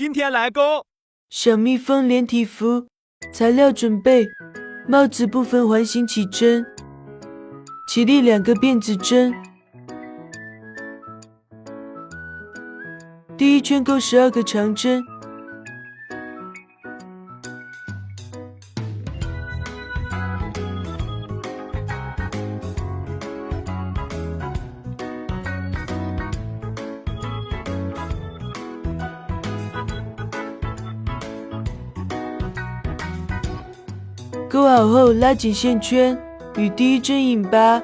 今天来勾小蜜蜂连体服，材料准备：帽子部分环形起针，起立2个辫子针，第一圈钩12个长针，钩好后拉紧线圈，与第一针引拔，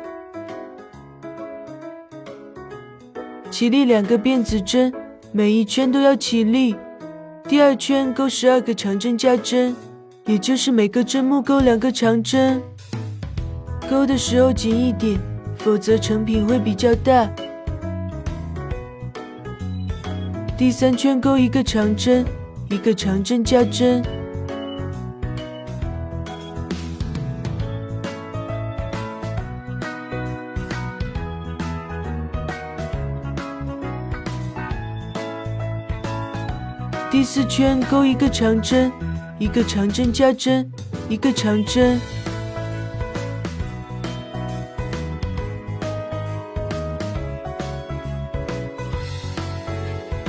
起立2个辫子针，每一圈都要起立。第二圈钩12个长针加针，也就是每个针目钩2个长针。钩的时候紧一点，否则成品会比较大。第三圈钩1个长针，1个长针加针。第4圈钩1个长针，1个长针加针，1个长针。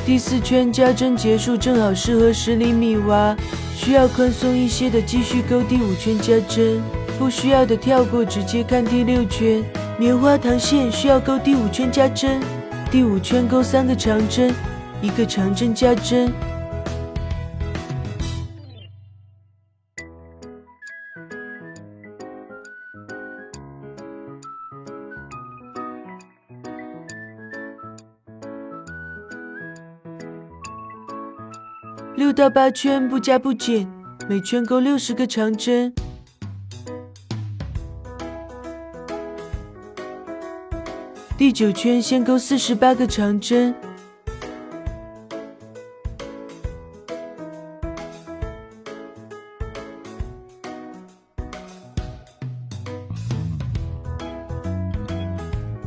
第4圈加针结束，正好适合10厘米蛙。需要宽松一些的继续钩第5圈加针，不需要的跳过，直接看第6圈。棉花糖线需要钩第5圈加针，第5圈钩3个长针，1个长针加针。6到8圈不加不减，每圈钩60个长针。第9圈先钩48个长针。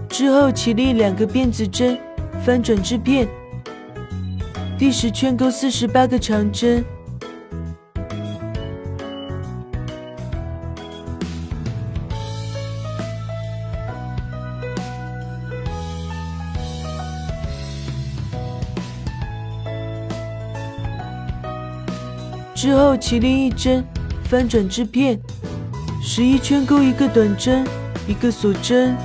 之后起立2个辫子针，翻转织片。第10圈钩48个长针，之后起立1针，翻转织片。11圈钩1个短针，1个锁针。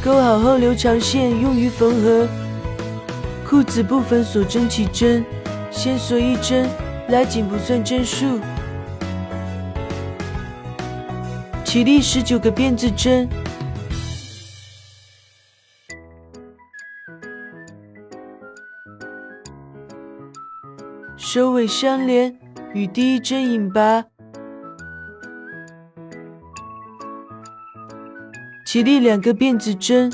钩好后留长线用于缝合。裤子部分锁针起针，先锁1针，拉紧不算针数。起立19个辫子针。首尾相连，与第1针引拔。起立2个辫子针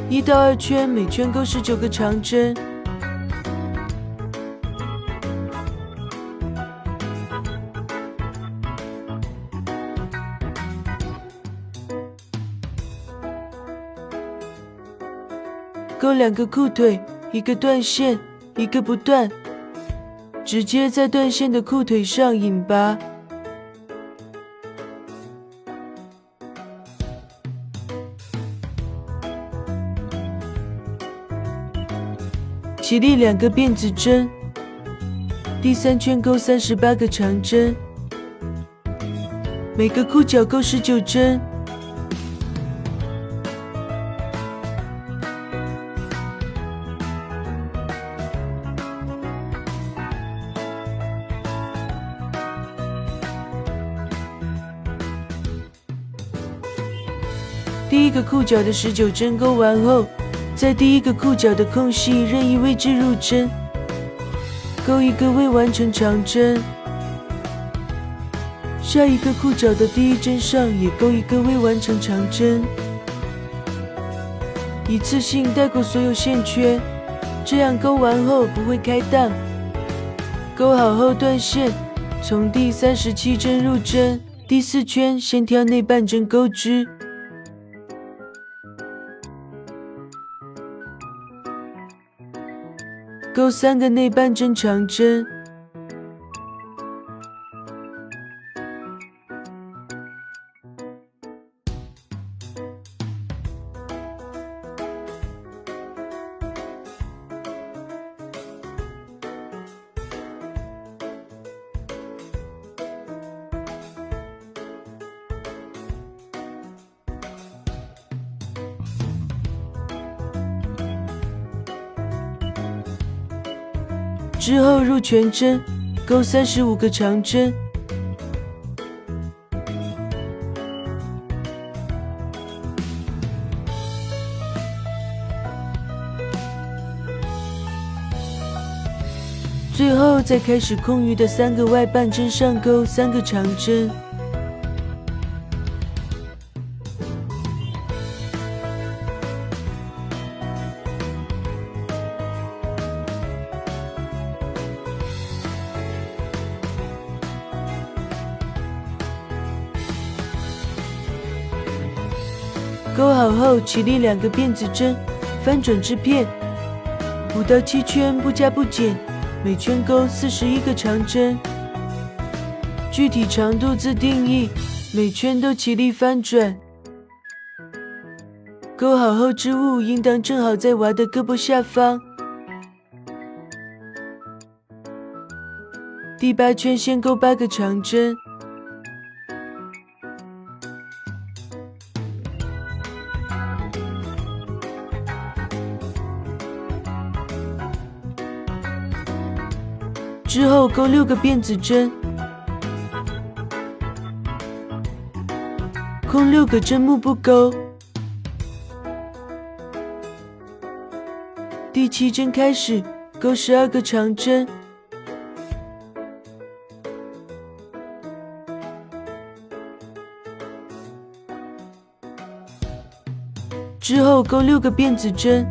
，1到2圈，每圈钩19个长针。钩2个裤腿，1个断线，1个不断，直接在断线的裤腿上引拔。起立2个辫子针，第3圈钩38个长针，每个裤脚钩19针。第1个裤脚的19针钩完后，在第1个裤脚的空隙任意位置入针，钩1个未完成长针。下一个裤脚的第1针上也钩1个未完成长针。一次性带过所有线圈，这样钩完后不会开档。勾好后断线，从第37针入针，第4圈先挑内半针钩织，钩3个内半针长针，之后入全针，钩35个长针，最后再开始空余的3个外半针上钩3个长针。钩好后，起立2个辫子针，翻转织片，5到7圈不加不减，每圈钩41个长针，具体长度自定义，每圈都起立翻转。钩好后织物应当正好在娃的胳膊下方。第8圈先钩8个长针。之后钩6个辫子针，空6个针幕不钩。第7针开始钩12个长针，之后钩6个辫子针，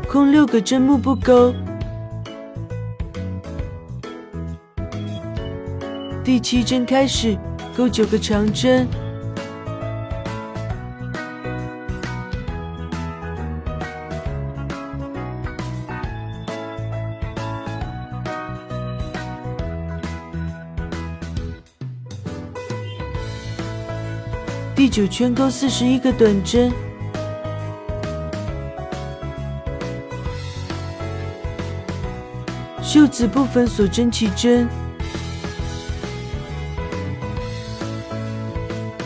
空6个针幕不钩。第7针开始钩9个长针，第9圈钩41个短针，袖子部分锁针起针，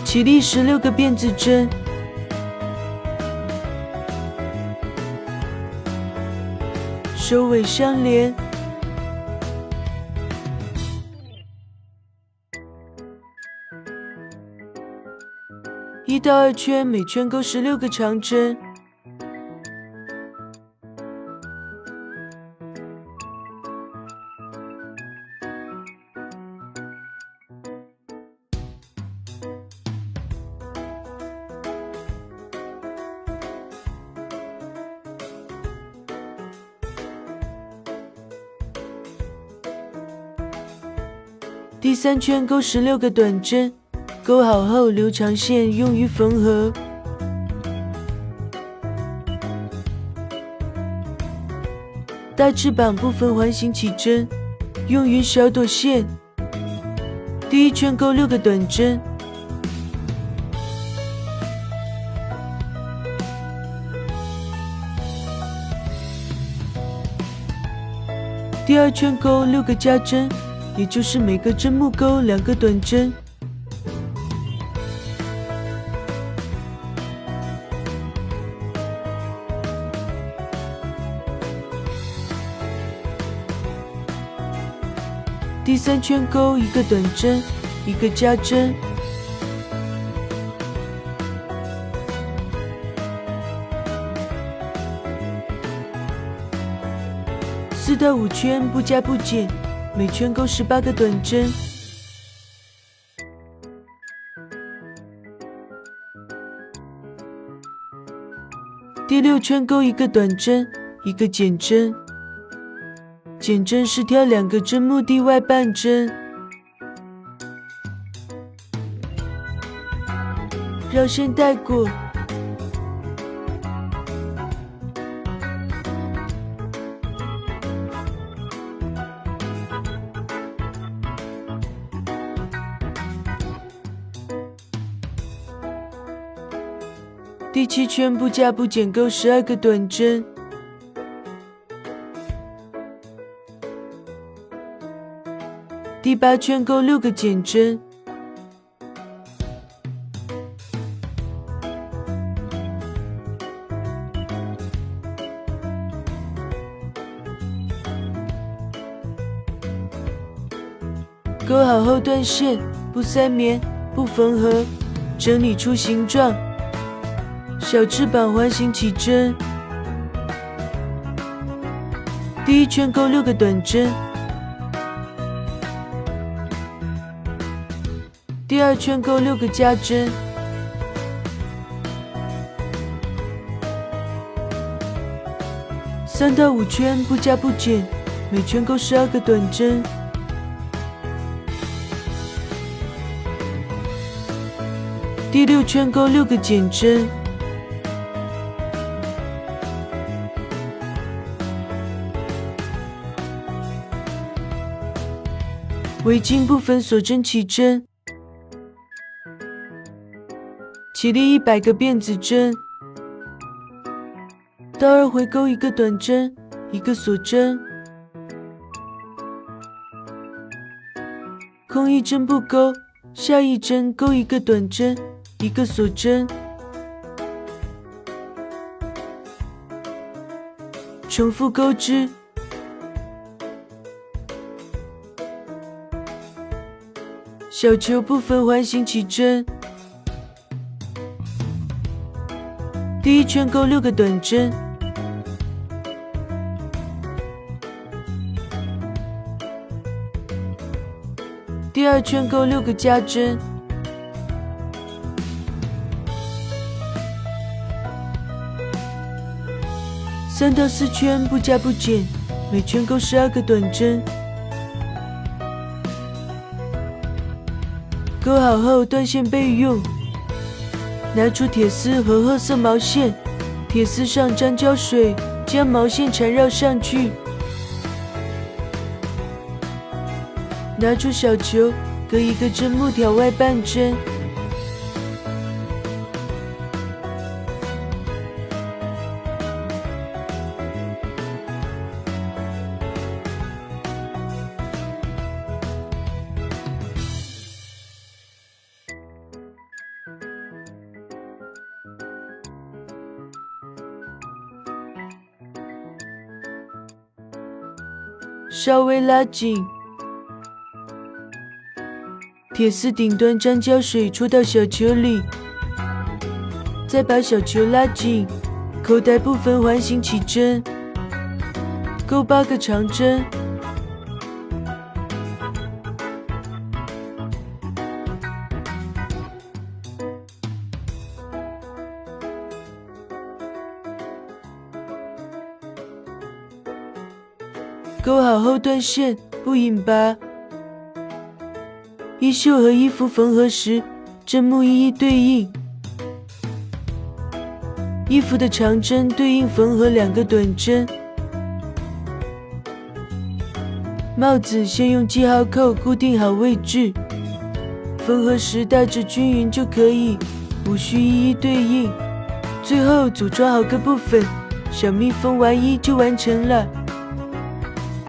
起立16个辫子针，首尾相连。1到2圈，每圈钩16个长针。第3圈钩16个短针，钩好后留长线用于缝合。大翅膀部分环形起针，用于小朵线。第1圈钩6个短针，第2圈钩6个加针，也就是每个针幕钩2个短针。第3圈钩1个短针，1个加针。4到5圈不加不减，每圈钩18个短针。第6圈钩1个短针，一个减针，减针是挑2个针目的外半针，绕线带过。第7圈不加不减钩12个短针，第8圈钩6个减针，钩好后断线，不塞棉，不缝合，整理出形状。小翅膀环形起针，第1圈钩6个短针，第2圈钩6个加针，3到5圈不加不减，每圈钩12个短针，第6圈钩6个减针，围巾部分锁针起针，起立100个辫子针，到2回钩1个短针，1个锁针，空1针不钩，下1针钩1个短针，1个锁针，重复钩织。小球部分环形起针，第1圈钩6个短针，第2圈钩6个加针，3到4圈不加不减，每圈钩12个短针。钩好后断线备用，拿出铁丝和褐色毛线，铁丝上沾胶水，将毛线缠绕上去。拿出小球，隔1个针木条外半针，稍微拉紧，铁丝顶端沾胶水戳到小球里，再把小球拉紧，口袋部分环形起针，钩8个长针，钩好后断线，不引拔。衣袖和衣服缝合时，针目一一对应。衣服的长针对应缝合2个短针。帽子先用记号扣固定好位置，缝合时大致均匀就可以，无需一一对应。最后组装好各部分，小蜜蜂完衣就完成了。